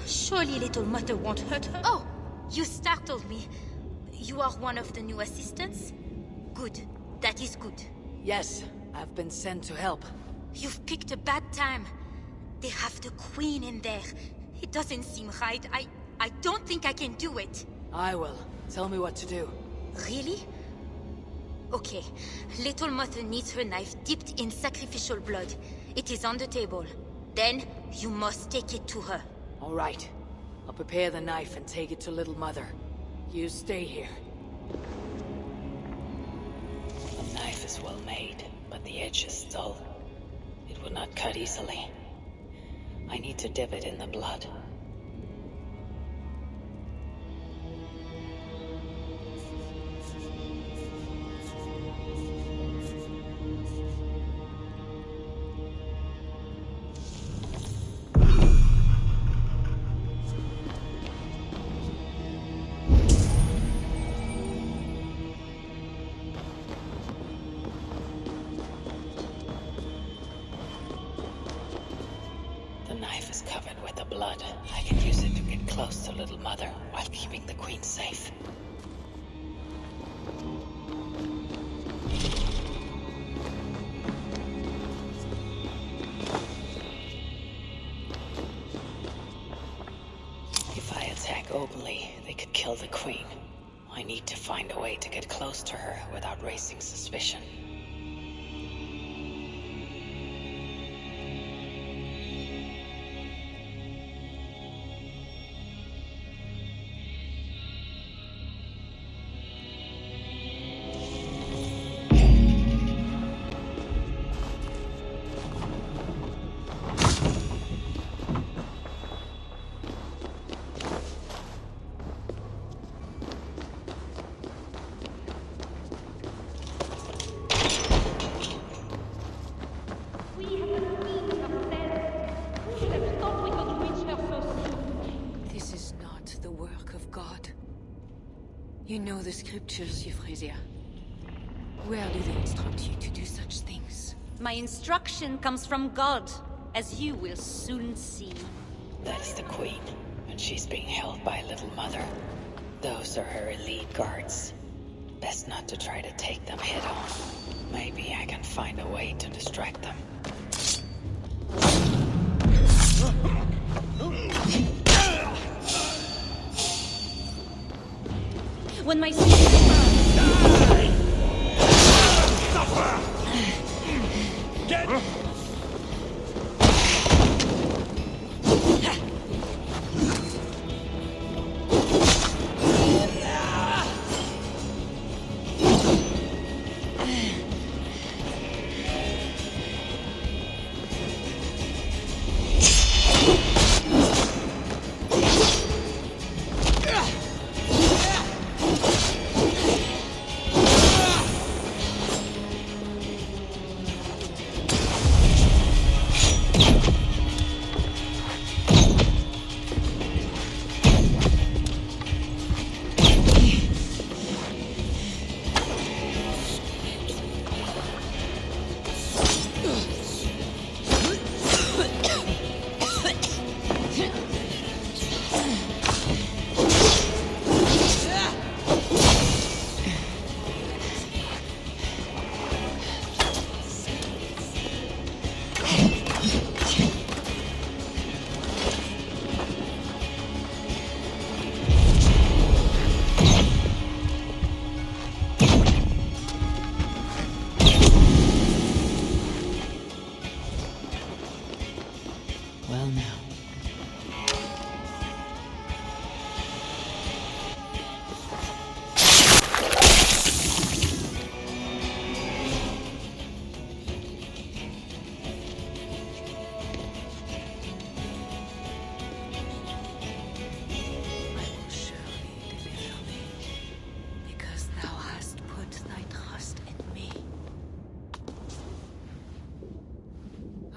Surely little mother won't hurt her. Oh, you startled me. You are one of the new assistants? Good. That is good. Yes, I've been sent to help. You've picked a bad time. They have the queen in there. It doesn't seem right. I don't think I can do it. I will. Tell me what to do. Really? Okay. Little Mother needs her knife dipped in sacrificial blood. It is on the table. Then, you must take it to her. All right. I'll prepare the knife and take it to Little Mother. You stay here. The knife is well made, but the edge is dull. It would not cut easily. I need to dip it in the blood. The knife is covered with the blood. I can use it to get close to Little Mother while keeping the Queen safe. If I attack openly, they could kill the Queen. I need to find a way to get close to her without raising suspicion. This is not the work of God. You know the scriptures, Euphrasia. Where do they instruct you to do such things? My instruction comes from God, as you will soon see. That is the Queen, and she's being held by Little Mother. Those are her elite guards. Best not to try to take them head on. Maybe I can find a way to distract them. When my sister Get! Well now. Because thou hast put thy trust in me.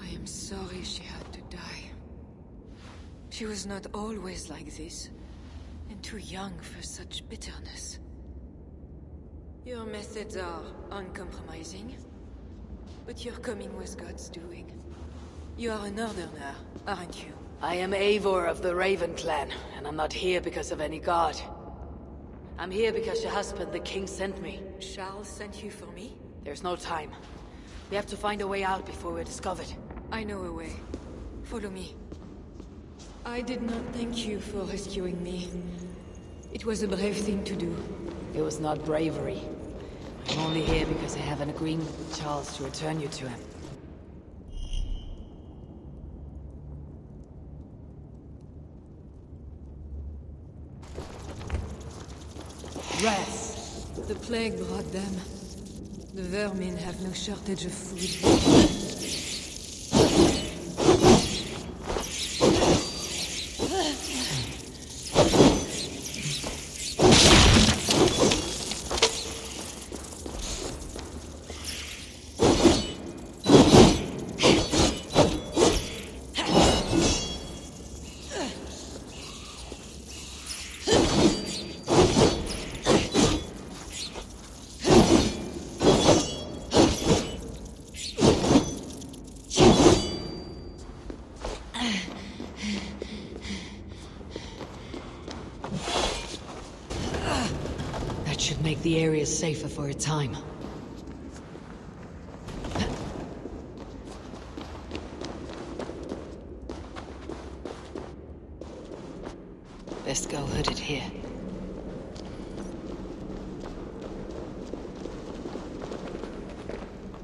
I am sorry she had to die. She was not always like this, and too young for such bitterness. Your methods are uncompromising, but your coming was God's doing. You are a northerner, aren't you? I am Eivor of the Raven clan, and I'm not here because of any god. I'm here because your husband, the king, sent me. Charles sent you for me? There's no time. We have to find a way out before we're discovered. I know a way. Follow me. I did not thank you for rescuing me. It was a brave thing to do. It was not bravery. I'm only here because I have an agreement with Charles to return you to him. Rats! The plague brought them. The vermin have no shortage of food. Should make the area safer for a time. Best go hooded here.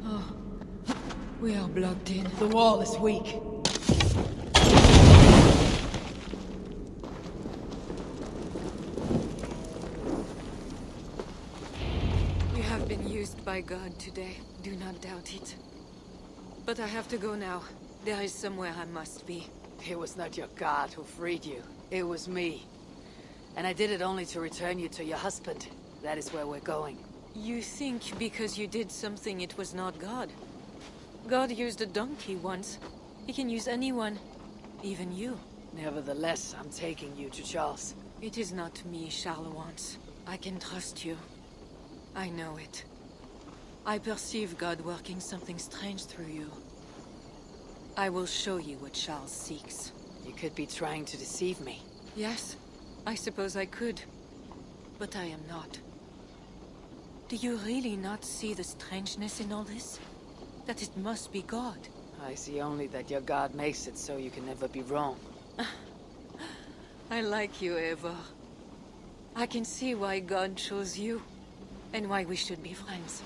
Oh, we are blocked in. The wall is weak. By God today, do not doubt it. But I have to go now. There is somewhere I must be. It was not your God who freed you. It was me. And I did it only to return you to your husband. That is where we're going. You think because you did something it was not God? God used a donkey once. He can use anyone. Even you. Nevertheless, I'm taking you to Charles. It is not me Charles wants. I can trust you. I know it. I perceive God working something strange through you. I will show you what Charles seeks. You could be trying to deceive me. Yes, I suppose I could. But I am not. Do you really not see the strangeness in all this? That it must be God? I see only that your God makes it so you can never be wrong. I like you, Eivor. I can see why God chose you, and why we should be friends.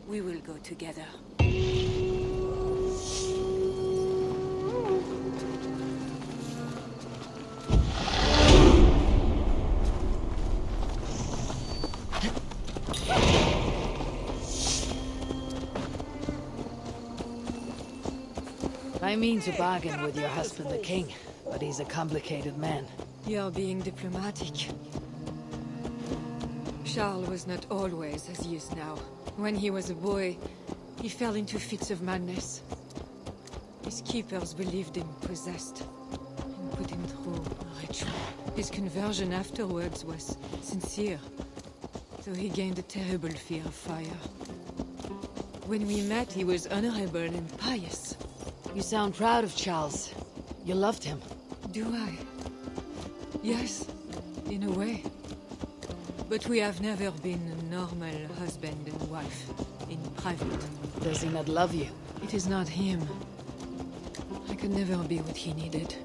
We will go together. I mean to bargain with your husband, the king, but he's a complicated man. You're being diplomatic. Charles was not always as he is now. When he was a boy, he fell into fits of madness. His keepers believed him possessed, and put him through a ritual. His conversion afterwards was sincere, though he gained a terrible fear of fire. When we met, he was honorable and pious. You sound proud of Charles. You loved him. Do I? Yes, in a way. But we have never been a normal husband and wife, in private. Does he not love you? It is not him. I could never be what he needed.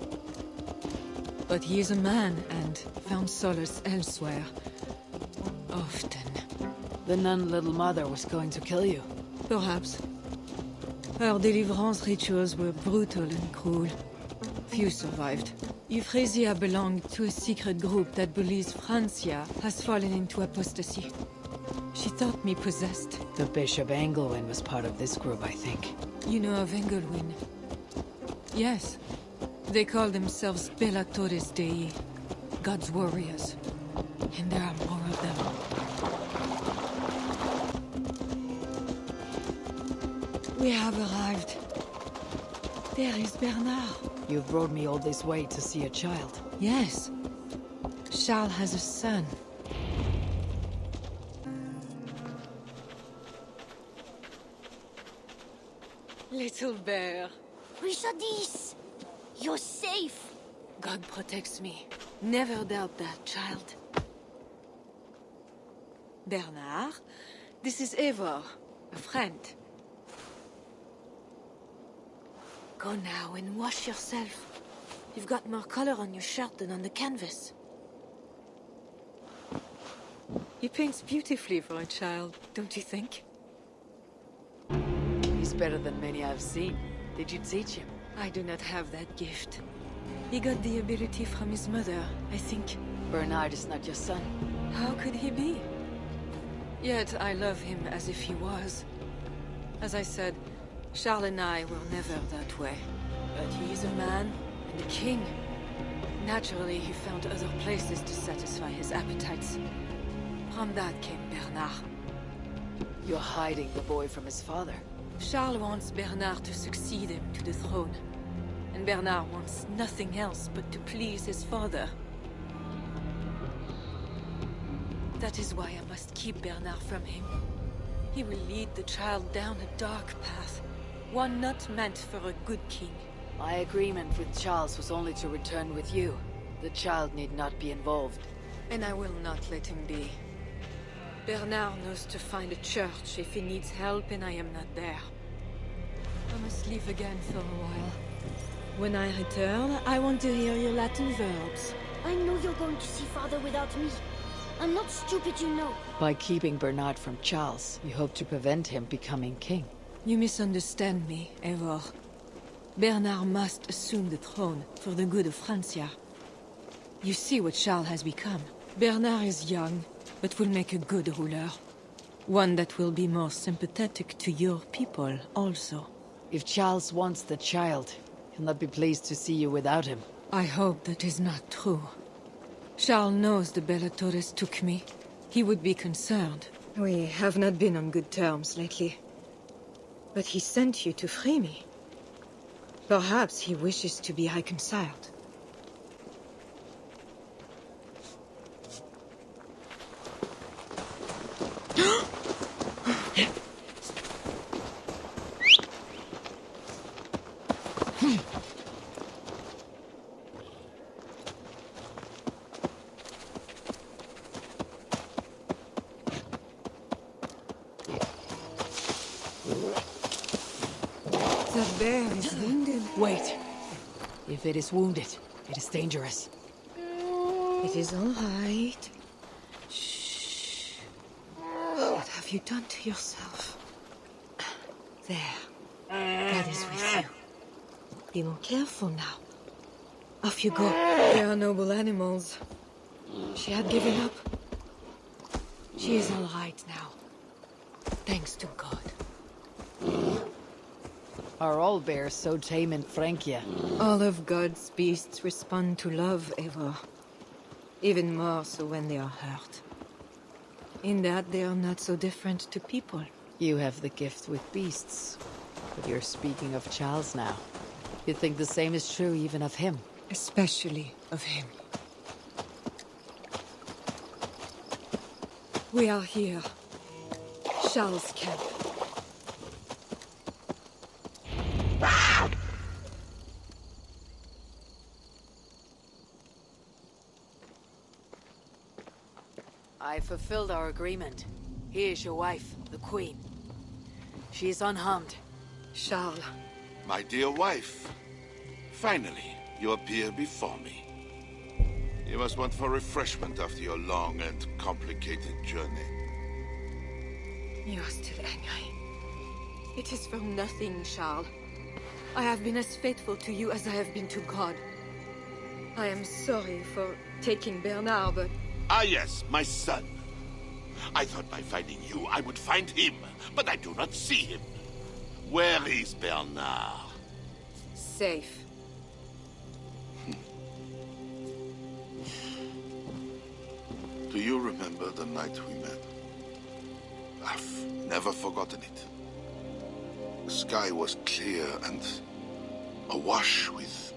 But he is a man and found solace elsewhere. Often. The nun Little Mother was going to kill you. Perhaps. Her deliverance rituals were brutal and cruel. Few survived. Euphrasia belonged to a secret group that believes Francia has fallen into apostasy. She thought me possessed. The Bishop Engelwin was part of this group, I think. You know of Engelwin? Yes. They call themselves Bellatores Dei, God's warriors. And there are more of them. We have arrived. There is Bernard. You've brought me all this way to see a child. Yes. Charles has a son. Little bear. Richardis! You're safe! God protects me. Never doubt that, child. Bernard, this is Eivor, a friend. Go now and wash yourself. You've got more color on your shirt than on the canvas. He paints beautifully for a child, don't you think? He's better than many I've seen. Did you teach him? I do not have that gift. He got the ability from his mother, I think. Bernard is not your son. How could he be? Yet I love him as if he was. As I said, Charles and I were never that way. But he is a man and a king. Naturally, he found other places to satisfy his appetites. From that came Bernard. You're hiding the boy from his father. Charles wants Bernard to succeed him to the throne. And Bernard wants nothing else but to please his father. That is why I must keep Bernard from him. He will lead the child down a dark path, one not meant for a good king. My agreement with Charles was only to return with you. The child need not be involved. And I will not let him be. Bernard knows to find a church if he needs help and I am not there. I must leave again for a while. When I return, I want to hear your Latin verbs. I know you're going to see Father without me. I'm not stupid, you know. By keeping Bernard from Charles, you hope to prevent him becoming king. You misunderstand me, Eivor. Bernard must assume the throne for the good of Francia. You see what Charles has become. Bernard is young, but will make a good ruler. One that will be more sympathetic to your people, also. If Charles wants the child, he'll not be pleased to see you without him. I hope that is not true. Charles knows the Bellatores took me. He would be concerned. We have not been on good terms lately. But he sent you to free me. Perhaps he wishes to be reconciled. The bear is wounded. Wait. If it is wounded, it is dangerous. It is all right. Shh. What have you done to yourself? There. God is with you. Be more careful now. Off you go. They are noble animals. She had given up. She is all right now. Thanks to God. Are all bears so tame in Francia? All of God's beasts respond to love, Eivor. Even more so when they are hurt. In that they are not so different to people. You have the gift with beasts. But you're speaking of Charles now. You think the same is true even of him? Especially of him. We are here. Charles' camp. I fulfilled our agreement. Here is your wife, the Queen. She is unharmed. Charles. My dear wife, finally, you appear before me. You must want for refreshment after your long and complicated journey. You are still angry. It is for nothing, Charles. I have been as faithful to you as I have been to God. I am sorry for taking Bernard, but... Ah yes, my son. I thought by finding you, I would find him, but I do not see him. Where is Bernard? Safe. Do you remember the night we met? I've never forgotten it. The sky was clear and awash with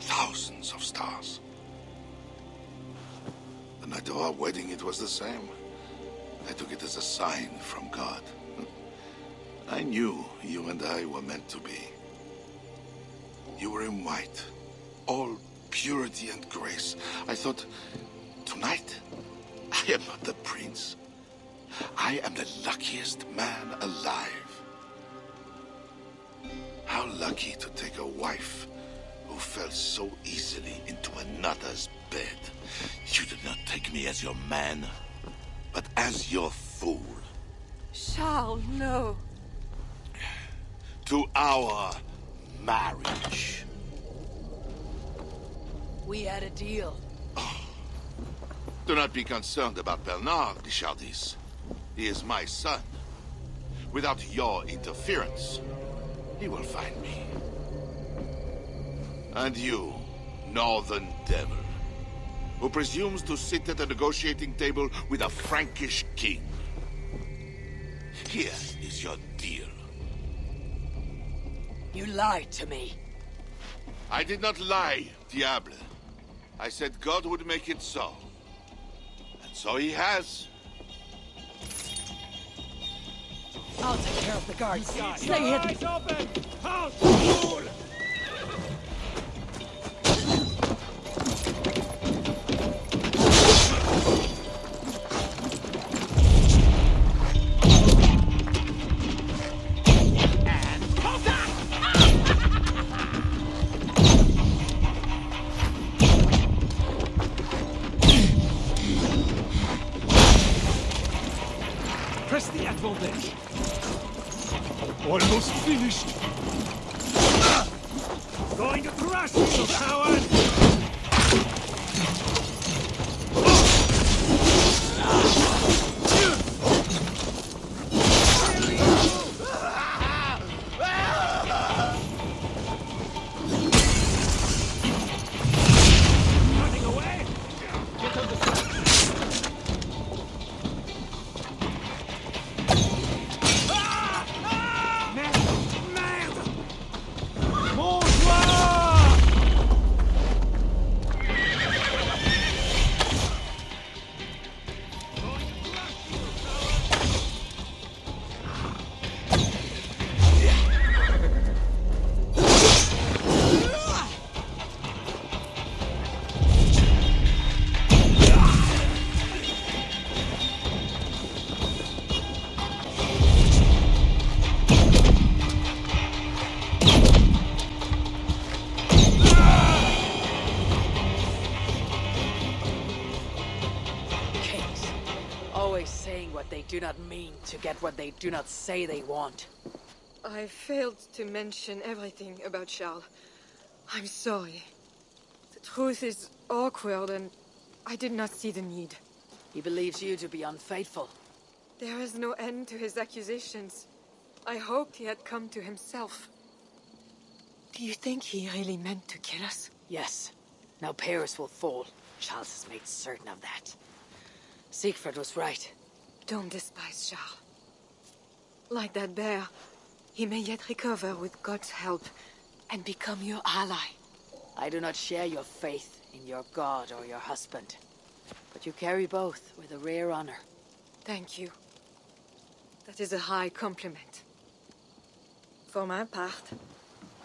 thousands of stars. The night of our wedding, it was the same. I took it as a sign from God. I knew you and I were meant to be. You were in white, all purity and grace. I thought, tonight, I am not the prince. I am the luckiest man alive. How lucky to take a wife who fell so easily into another's bed. You did not take me as your man, but as your fool. Charles, no. To our marriage. We had a deal. Do not be concerned about Bernard, Richardis. He is my son. Without your interference, he will find me. And you, northern devil, who presumes to sit at a negotiating table with a Frankish king. Here is your deal. You lied to me. I did not lie, Diable. I said God would make it so. And so he has. I'll take care of the guards. Stay hidden. Eyes open! Halt, fool! Press the advantage. Almost finished. Going to crush you, coward! Running away? Get on the side. They do not mean to get what they do not say they want. I failed to mention everything about Charles. I'm sorry. The truth is awkward and I did not see the need. He believes you to be unfaithful. There is no end to his accusations. I hoped he had come to himself. Do you think he really meant to kill us? Yes. Now Paris will fall. Charles has made certain of that. Siegfried was right. Don't despise Charles. Like that bear, he may yet recover with God's help and become your ally. I do not share your faith in your god or your husband. But you carry both with a rare honor. Thank you. That is a high compliment. For my part,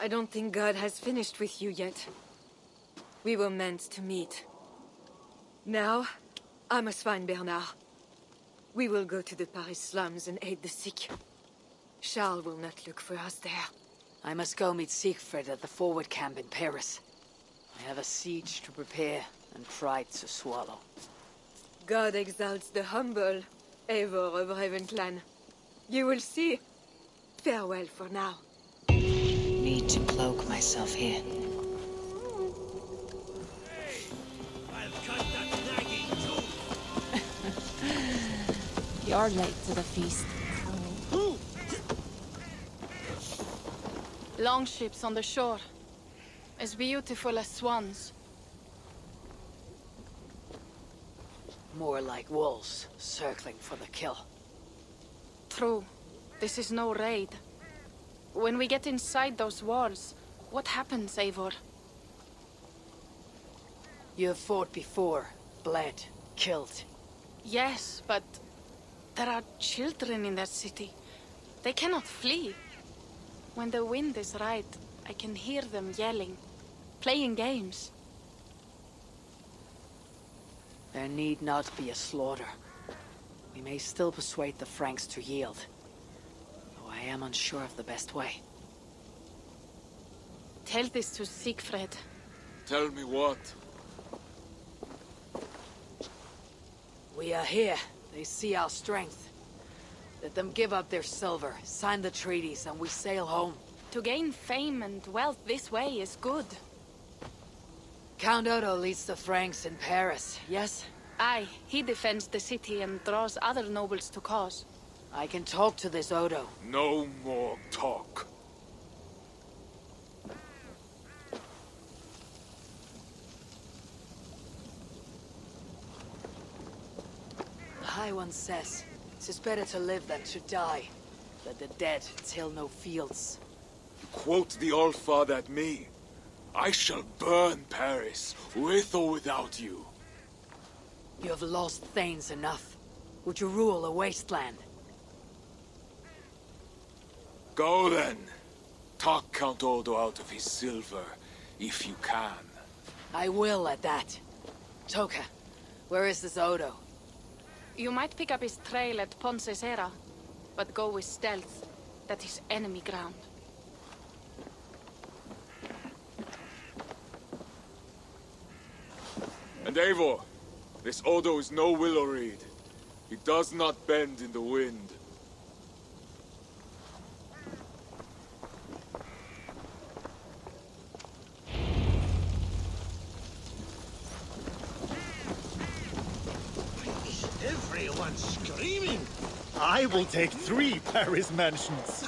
I don't think God has finished with you yet. We were meant to meet. Now, I must find Bernard. We will go to the Paris slums and aid the sick. Charles will not look for us there. I must go meet Siegfried at the forward camp in Paris. I have a siege to prepare and pride to swallow. God exalts the humble, Eivor of Ravenclan. You will see. Farewell for now. Need to cloak myself here. You're late to the feast. Longships on the shore. As beautiful as swans. More like wolves, circling for the kill. True. This is no raid. When we get inside those walls, what happens, Eivor? You have fought before, bled, killed. Yes, but there are children in that city. They cannot flee. When the wind is right, I can hear them yelling, playing games. There need not be a slaughter. We may still persuade the Franks to yield, though I am unsure of the best way. Tell this to Siegfried. Tell me what? We are here. They see our strength. Let them give up their silver, sign the treaties, and we sail home. To gain fame and wealth this way is good. Count Otto leads the Franks in Paris, yes? Aye, he defends the city and draws other nobles to cause. I can talk to this Odo. No more talk. The High One says, 'tis better to live than to die. Let the dead till no fields. Quote the All-Father at me. I shall burn Paris, with or without you. You have lost Thanes enough. Would you rule a wasteland? Go then. Talk Count Odo out of his silver, if you can. I will at that. Toka, where is this Odo? You might pick up his trail at Poncesera, but go with stealth. That is enemy ground. And Eivor, this Odo is no willow reed. He does not bend in the wind. Everyone screaming. I will take 3 Paris mansions.